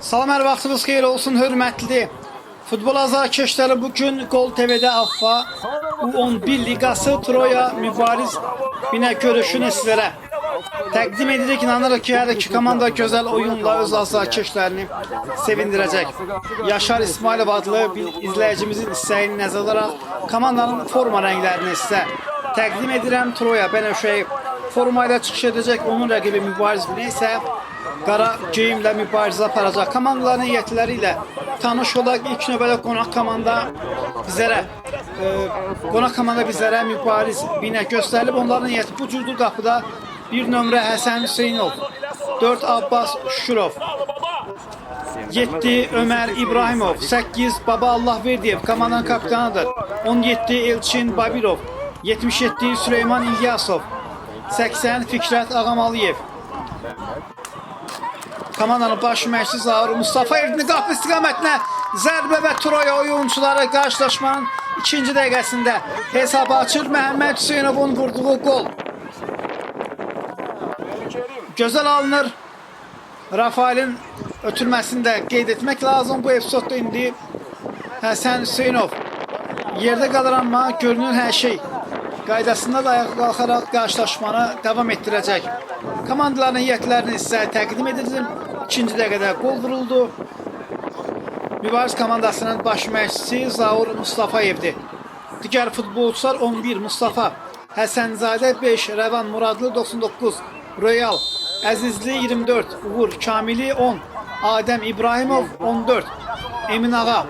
Salam, hər vaxtınız xeyir olsun, hörmətli futbol azarkeşləri. Bugün Gol TV'də AFFA U11 Liqası Troya mübariz görüşünü sizlərə təqdim edirik. İnanırıq ki, hər iki komanda gözəl oyunla öz azarkeşlərini sevindirəcək. Yaşar İsmailov adlı bir izləyicimizin istəyini nəzərə alaraq komandanın forma rənglərini sizə təqdim edirəm. Troya Bənövşəyi formayla çıxış edəcək. Onun rəqibi mübariz isə qara geyimlə mübarizə aparacaq. Komandaların heyətləri ilə tanış olaq. İlk növbədə qonaq komanda bizlərə mübariz binə göstərilib. Onların heyəti bu cürdür. Qapıda 1 nömrə Həsən Hüseynov, 4 Abbas Şükürov, 7 Ömər İbrahimov, 8 Baba Allahverdiyev komandanın kapitanıdır. 17 Elçin Babirov, 77 Süleyman İlyasov, 80 Fikrət Ağamalıyev. Komandanın baş məşqçisi Zaur Mustafayevin qapı istiqamətinə zərbə və Troya oyuncuları qarşılaşmanın ikinci dəqiqəsində hesabı açır. Məhəmməd Hüseynovun vurduğu gol gözəl alınır. Rafaelin ötürməsini də qeyd etmək lazım. Bu epizodda indi Həsən Hüseynov yerdə qalır, amma görünür hər şey qaydasında da ayağa qalxaraq qarşılaşmanı davam etdirəcək. Komandaların heyətlərini sizə təqdim edildim. İkinci dəqiqədə qol vuruldu. Mübariz komandasının baş məşqçisi Zaur Mustafayevdir. Digər futbolçular 11 Mustafa Həsənzadə, 5 Rəvan Muradlı, 99 Royal Əzizli, 24 Uğur Kamili, 10 Adəm İbrahimov, 14 Emin Ağa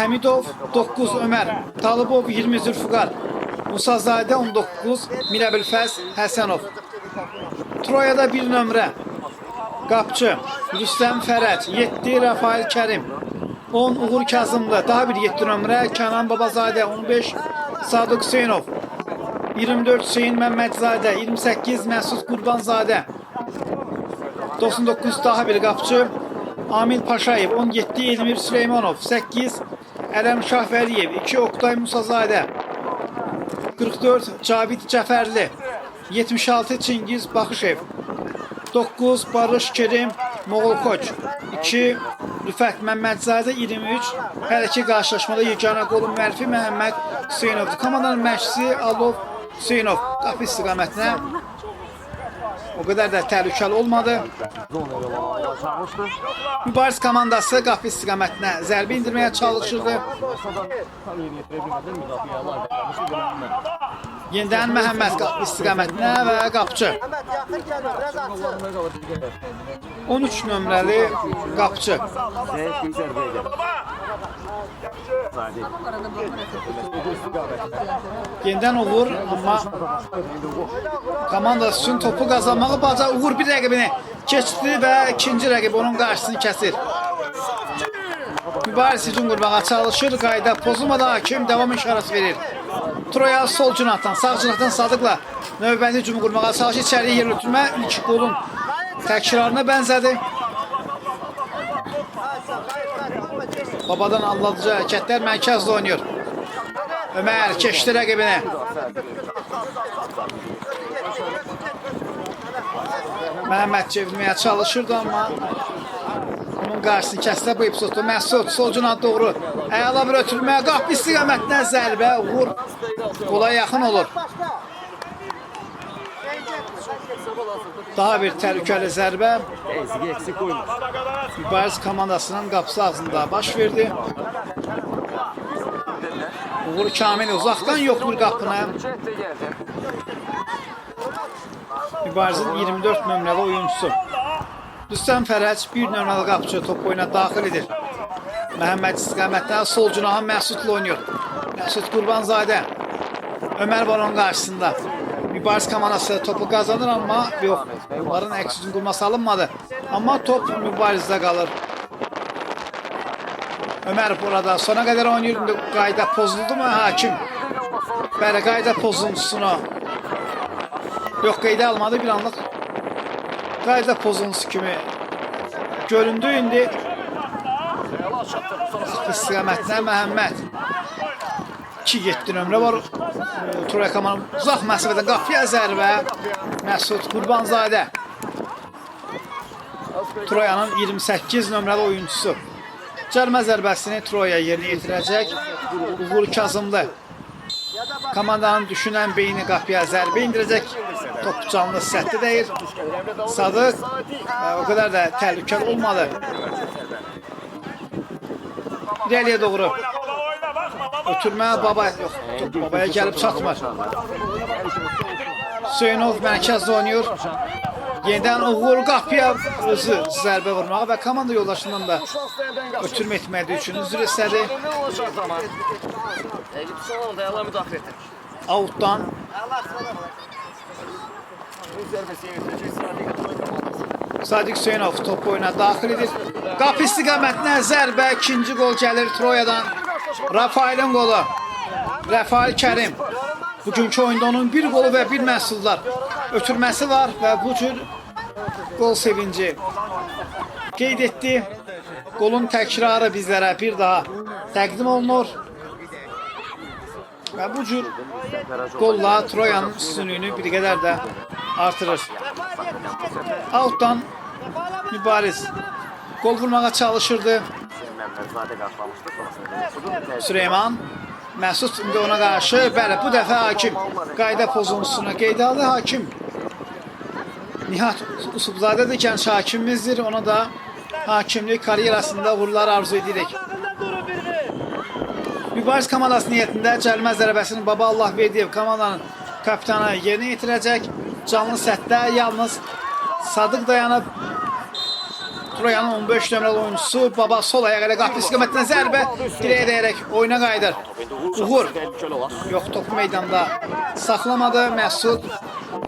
Həmidov, 9 Ömər Talıbov, 20 Zülfüqar Musazadə, 19 Mirəbilfəz Həsənov. Troyada 1 nömrə qapçı Rüstəm Fərəc, 7 Rafael Kərim, 10 Uğur Kazımlı, daha bir 7 nömrə Kənan Babazadə, 15 Sadıq Hüseynov, 24 Hüseyin Məmmədzadə, 28 Məsud Qurbanzadə, 99 daha bir qapçı Amil Paşayev, 17 Elmir Süleymanov, 8 Ələm Şahvəliyev, 2 Oktay Musazadə, 44 Cavid Cəfərli, 76 Çingiz Baxışev, 9 Barış Kerim Moğolkoç, 2 Rüfət Məmmədzadə, 23 hər iki qarşılaşmada yeganə qolun müəllifi Məhəmməd Hüseynovdur. Komandanın məşqçisi Alov Hüseynov qapı istiqamətinə o qədər də təhlükəli olmadı. Mübariz komandası qapı istiqamətinə zərbə indirməyə çalışırdı. Yenidən Məhəmməd qapı istiqamətinə və qapçı 13 nömrəli qapçı yenidən Uğur, amma komandası üçün topu qazanmağı bacar. Uğur bir rəqibini keçdi və ikinci rəqib onun qarşısını kəsir. Mübariz hücum qurmağa çalışır. Qayda pozulmadan hakim davam işarəsi verir. Troya sol cinahdan, sağ cinahdan Sadıqla növbəti hücumu qurmağa çalışır. İçəriyə yer ötürmə ilk qolun təkrarına bənzədi. Babadan anladıcı hərəkətlər mərkəzdə oynayır. Ömər keçdi rəqibini. Məhəmməd çevirməyə çalışırdı, amma onun qarşısını kəsdi. Bu epizodda Məsud sol cinah doğru əla bir ötürmə, qapı istiqamətinə zərbə, Uğur qola yaxın olur. Daha bir təhlükəli zərbə mübariz komandasının qapısı ağzında baş verdi. Uğur Kamil uzaqdan yoxdur qapını. Mübarizin 24 nömrəli oyuncusu Rüstəm Fərəc 1 nömrəli qapçı top oyuna daxil edir. Məhəmməd istiqamətdən sol cinahın Məsudla oynayır. Məsud Qurbanzadə, Ömər var onun qarşısında. Mübariz komandası topu qazanır, amma yox, onların əks hücum qurması alınmadı. Amma top mübarizdə qalır. Ömər burada sona qədər oynayır. Qayda pozuldu mu hakim? Bəli, qayda pozuntusunu yox, qeydə almadı. Bir anlıq qayda pozuntusu kimi göründü. İndi istiqamətinə Məhəmməd 2-7 nömrə var. Troya komandanın uzaq məsafədən qapıya zərbə Məsud Qurbanzadə. Troyanın 28 nömrəli oyuncusu. Cəlmə zərbəsini Troya yerinə yetirəcək. Uğur Kazımlı. Komandanın düşünən beyni qapıya zərbə indirəcək. Top canlı səhvdə deyir. Sadıq o qədər də təhlükəli olmadı. İrəliyə doğru. Ötürmə baba yox. Top babaya gəlib çatmır. Hüseynov mərkəzdə oynayır. Yenidən Uğur qapıya özü zərbə vurmağa və komanda yoldaşından da ötürmə etmədiyi üçün üzr istədi. Outdan Sadiq Hüseynov top oyuna daxil edir. Qapı istiqamətinə zərbə, ikinci gol gəlir Troyadan. Rafaelin qolu. Rafael Kərim. Bugünkü oyunda onun bir qolu və bir məhsullar ötürməsi var və bu cür gol sevinci qeyd etdi. Golun təkrarı bizlərə bir daha təqdim olunur. Və bu cür qolla Troyanın üstünlüyünü bir qədər də artırır. Outdan Mübariz gol vurmağa çalışırdı. Süleyman Məsud indi ona qarşı, bəli, bu dəfə hakim qayda pozuntusunu qeydə aldı. Hakim Nihat Usubzadə də gənc hakimimizdir. Ona da hakimlik karyerasında uğurlar arzu edirik. Mübariz komandası niyyətində cəlmə zərbəsini Baba Allahverdiyev komandanın kapitanı yerinə yetirəcək. Canlı sətdə yalnız Sadıq dayanıb. Troyanın 15 nömrəli oyuncusu Baba sol ayağı ilə qapı istiqamətinə zərbə direyə dəyərək oyuna qayıdır. Uğur yox, topu meydanda saxlamadı. Məsud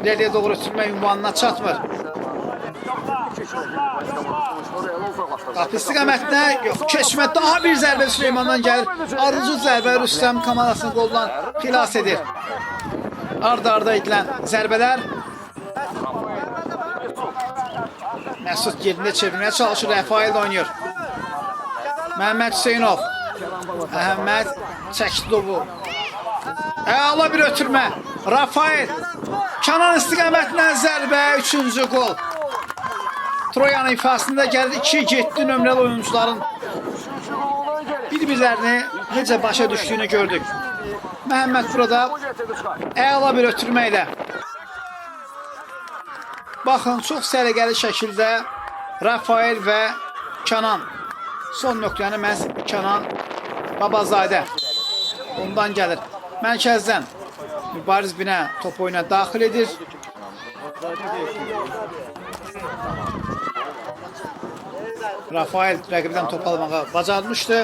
irəliyə doğru ötürmə ünvanına çatmır. Qapı istiqamətinə yox, keçmə, daha bir zərbə Süleymandan gəlir. Arıcı zərbə Rüstəm komandasını qoldan xilas edir. Arda-arda edilən zərbələr. Məsud yerində çevirməyə çalışır. Rafael oynayır. Məhəmməd Hüseynov. Əhəmməd çəkdi topu. Əla bir ötürmə. Rafael. Kənan istiqamətindən zərbə. 3-cü gol. Troyanın ifasında gəldi 2-7 nömrəli oyuncuların bir-birlərini necə başa düşdüyünü gördük. Məhəmməd burada əla bir ötürmə ilə. Baxın, çox səliqəli şəkildə Rafael və Kənan. Son nöqtəni məhz Kənan Babazadə. Ondan gəlir. Mərkəzdən Mübariz Binə top oyuna daxil edir. Rafael rəqibdən top almağa bacarmışdı.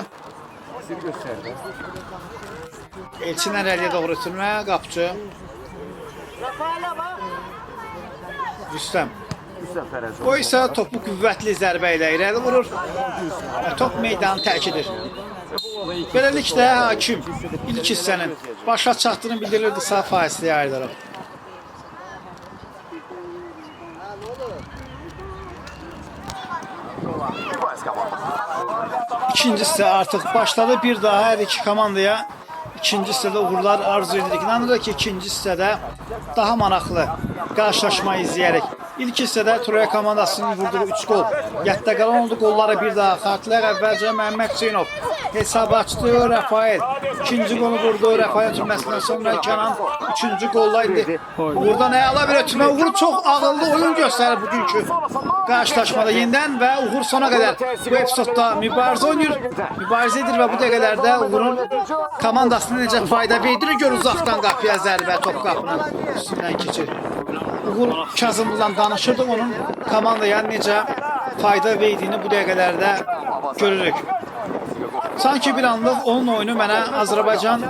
Elçindən əliyə doğru ötürmə, qapıcı. Rüstəm. O isə topu qüvvətli zərbə ilə irəli vurur və top meydanı tərk edir. Beləliklə hakim ilk hissənin başa çatdığını bildirir, qısa fasiləyə ayrılır. İkinci hissə artıq başladı. Bir daha hər iki komandaya ikinci hissədə uğurlar arzu edirik. İnanırıq ki, ikinci hissədə daha maraqlı qarşılaşma izləyərək. İlk hissədə Troya komandasının vurduğu 3 gol yadda qalan oldu. Qolları bir daha xartlayaq. Əvvəlcə Məhəmməd Hüseynov hesab açdı. Rafael ikinci qolu vurdu. Rafael ötürməsindən sonra Kənan üçüncü qolla indi. Uğurdan əla bir ötürmə. Uğur çox ağıllı oyun göstərir bugünkü qarşılaşmada yenidən və Uğur sona qədər bu epizodda mübarizə oynayır. Mübarizə edir və bu dəqiqələrdə Uğurun komandasına necə fayda verdirir. Gör uzaqdan qapıya zərbə, top qapının üstündən keçir. Uğur Kazımlı'dan danışırdıq, onun komandaya necə fayda verdiyini bu dəqiqələrdə görürük. Sanki bir anlıq onun oyunu mənə Azərbaycan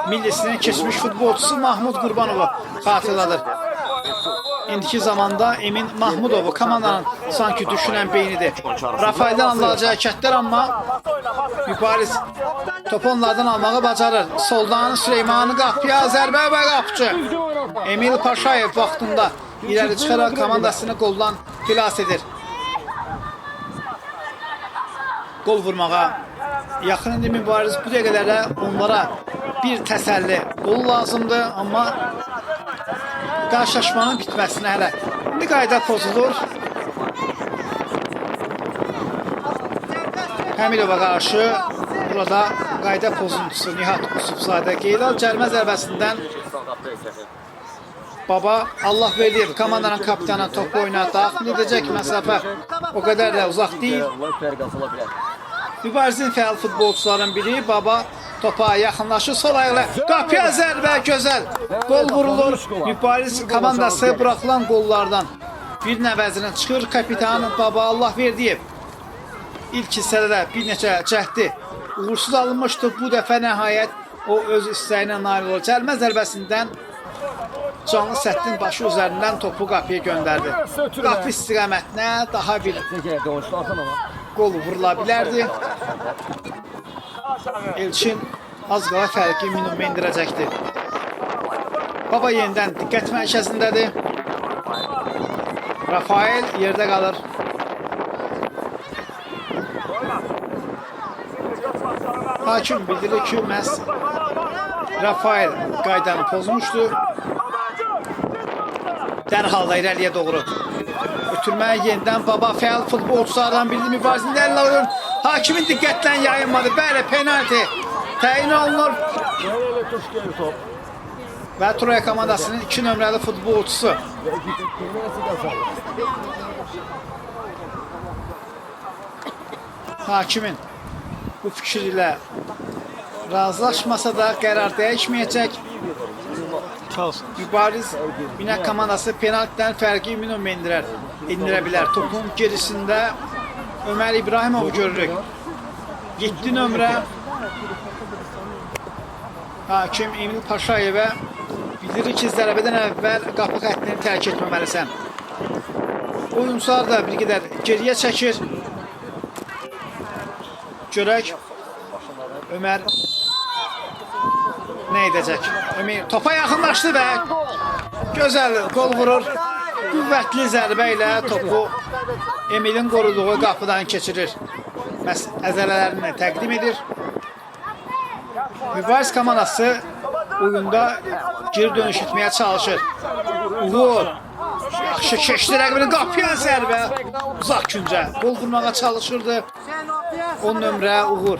millisinin keçmiş futbolçusu Mahmud Qurbanovu xatırladır. İndiki zamanda Emin Mahmudovu komandanın sanki düşünən beynidir. Rafael'dən alınacağı hərəkətlər, amma Mübariz topu onlardan almağı bacarır. Soldan Süleyman'ı qapıya zərbə və qapıcı Emil Paşayev vaxtında irəli çıxaraq komandasını qoldan xilas edir. Qol vurmağa yaxın indi Mübariz. Bu dəqiqələrdə onlara bir təsəlli qol lazımdır, amma qarşılaşmanın bitməsinə hələ indi qayda pozulur. Həmidova qarşı burada qayda pozuntusu Nihat Usubzadə qeyd al. Cərimə zərbəsindən Baba Allah verdiği komandanın kapitanı topu oyuna daxil edəcək. Məsafə o qədər də uzaq deyil. Mübarizin fəal futbolçuların biri Baba topa yaxınlaşır. Sol ayaqla qapıya zərbə gözəl. Gol vurulur. Mübariz komandası buraxılan qollardan bir nəvəzinin çıxır. Kapitan Baba Allah verdiği ilk hissədə bir neçə cəhdi uğursuz alınmışdı. Bu dəfə nəhayət o öz istəyinə nail olur. Cərimə zərbəsindən canlı səttin başı üzərindən topu qapıya göndərdi. Qapı istiqamətinə daha bir qol vurula bilərdi. Elçin az qala fərqi minimuma indirəcəkdi. Baba yenidən diqqət mərkəzindədir. Rafael yerdə qalır. Hakim bildirir ki, məhz Rafael qaydanı pozmuşdu. Dərhal da irəliyə doğru ötürməyə yenidən Baba fəal futbolçulardan biridir. Mübarizində əllə oyun. Hakimin diqqətlə yayınmadı. Bəli, penalti təyin olunur. Və Troya komandasının 2 nömrəli futbolçusu hakimin bu fikir ilə razılaşmasa da qərar dəyişməyəcək. Mübariz Binə komandası penaltiden fərqi minimuma indirə bilər. Topun gerisində Ömer İbrahimov görürük. 7 nömrə hakim Emil Paşayevə bildirir ki, zərbədən əvvəl qapı xəttini tərk etməməlisən. Oyuncular da bir qədər geriyə çəkir. Görək Ömer nə edəcək? Ömer topa yaxınlaşdı və gözəl gol vurur. Qüvvətli zərbə ilə topu Emil'in qoruduğu qapıdan keçirir. Əzələlərini təqdim edir. Mübariz komandası oyunda geri dönüş etməyə çalışır. Uğur yaxşı keçdi rəqibini, qapıya zərbə uzaq küncə gol vurmağa çalışırdı. 10 nömrə Uğur.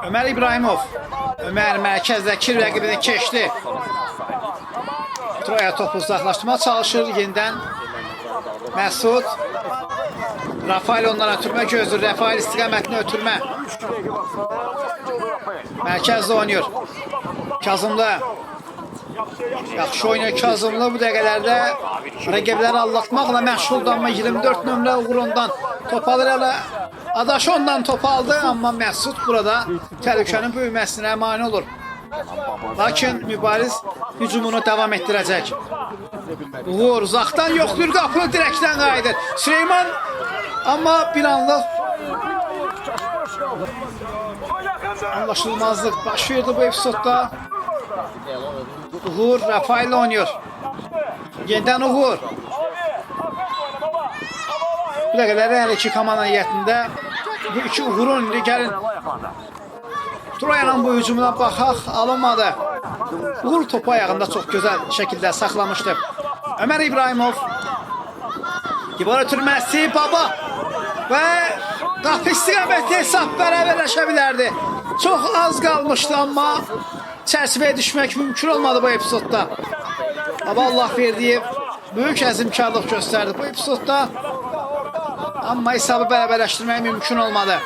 Ömer İbrahimov. Ömer mərkəzdəki rəqibini keçdi. Troya topu uzaqlaşdırmağa çalışır. Yenidən Məsud. Rafael ondan ötürmə gözlür. Rafael istiqamətini ötürmə. Mərkəzdə oynayır. Kazımlı. Yaxşı oynayır Kazımlı bu dəqiqələrdə. Rəqibləri allatmaqla məşğuldur, amma 24 nömrə Uğur ondan top alır elə. Adaşı ondan top aldı, amma Məsud burada təhlükənin böyüməsinə mane olur. Lakin Mübariz hücumunu davam etdirəcək. Uğur uzaqdan yoxdur, qapını dirəkdən qayıdır. Süleyman amma bir anlıq anlaşılmazlıq baş verdi bu epizodda. Uğur Rafael oynuyor. Yenidən Uğur. Bu dəqiqələrdə hər iki komanda heyətində bu iki Uğurun indi gəlin. Troyanın bu hücumuna baxaq, alınmadı. Uğur topu ayağında çox gözəl şəkildə saxlamışdı. Ömer İbrahimov. Divar ötürməsi Baba. Və qapı istiqaməti hesab bərabərləşə bilərdi. Çox az qalmışdı, amma çərçivəyə düşmək mümkün olmadı bu epizodda. Baba Allah verdiyi böyük əzimkarlıq göstərdi bu epizodda. Amma hesabı bərabərləşdirmək mümkün olmadı.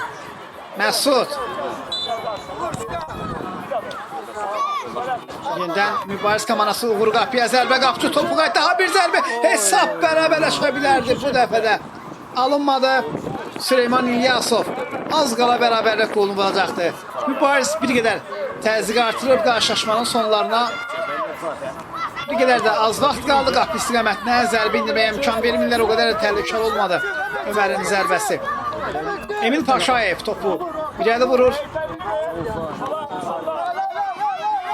Məsud. Yenidən Mübariz komandası Uğur qapıya zərbə, qapıcı topu qayıtdı. Daha bir zərbə. Hesab bərabərləşə bilərdi bu dəfədə. Alınmadı. Süleyman İlyasov az qala bərabərlik qolunu vuracaqdı. Mübariz bir qədər təzyiq artırıb qarşılaşmanın sonlarına. Bir qədər də az vaxt qaldı. Qapı istiqamətinə zərbə indirməyə imkan vermirlər. O qədər də təhlükəli olmadı Ömərin zərbəsi. Emil Paşayev topu irəli vurur.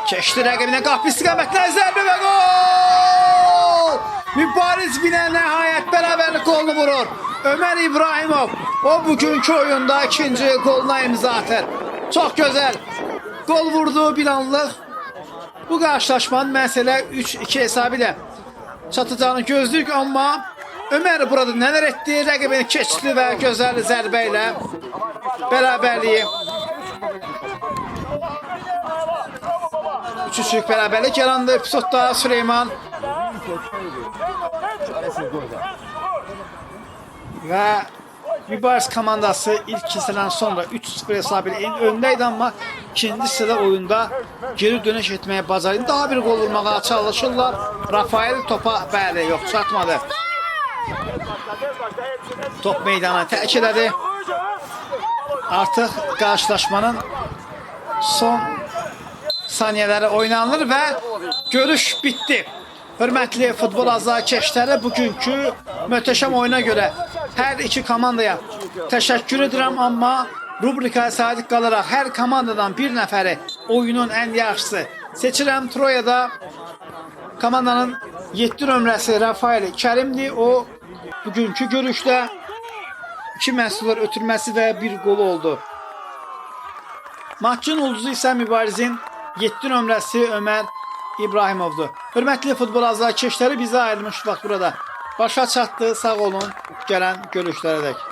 Keçdi rəqibinə, qapı istiqamətinə zərbə və gol! Mübariz Binə nəhayət bərabərlik qolunu vurur. Ömer İbrahimov o bugünkü oyunda ikinci qoluna imza atır. Çox gözəl gol vurdu bir anlıq. Bu qarşılaşmanın məsələ 3-2 hesabı ilə çatacağını gözləyik, amma Ömer burada neler etdi? Rəqibini keçdi və gözəl zərbə ilə bərabərliyi 3-3lük bərabərlik yarandı. Epizodda Süleyman və Mübariz komandası ilk hissədən sonra 3-0 hesabı ilə öndəydi, amma ikinci hissədə oyunda geri dönüş etməyə bacardı. Daha bir qol vurmağa çalışırlar. Rafael topa bəli yox çatmadı. Top meydana tərk elədi. Artıq qarşılaşmanın son saniyələri oynanılır və görüş bitdi. Hörmətli futbol azarkeşləri, bugünkü möhtəşəm oyuna görə hər iki komandaya təşəkkür edirəm, amma rubrikaya sadiq qalaraq hər komandadan bir nəfəri oyunun ən yaxşısı seçirəm. Troyada komandanın 7 nömrəsi Rafael Kərimdir. O bugünkü görüşdə 2 məhsullar ötürməsi və 1 qolu oldu. Maçın ulduzu isə Mübarizin 7 nömrəsi Ömər İbrahimovdur. Hörmətli futbol azarkeşləri, bizə ayrılmış vaxt burada başa çatdı. Sağ olun, gələn görüşlərə dək.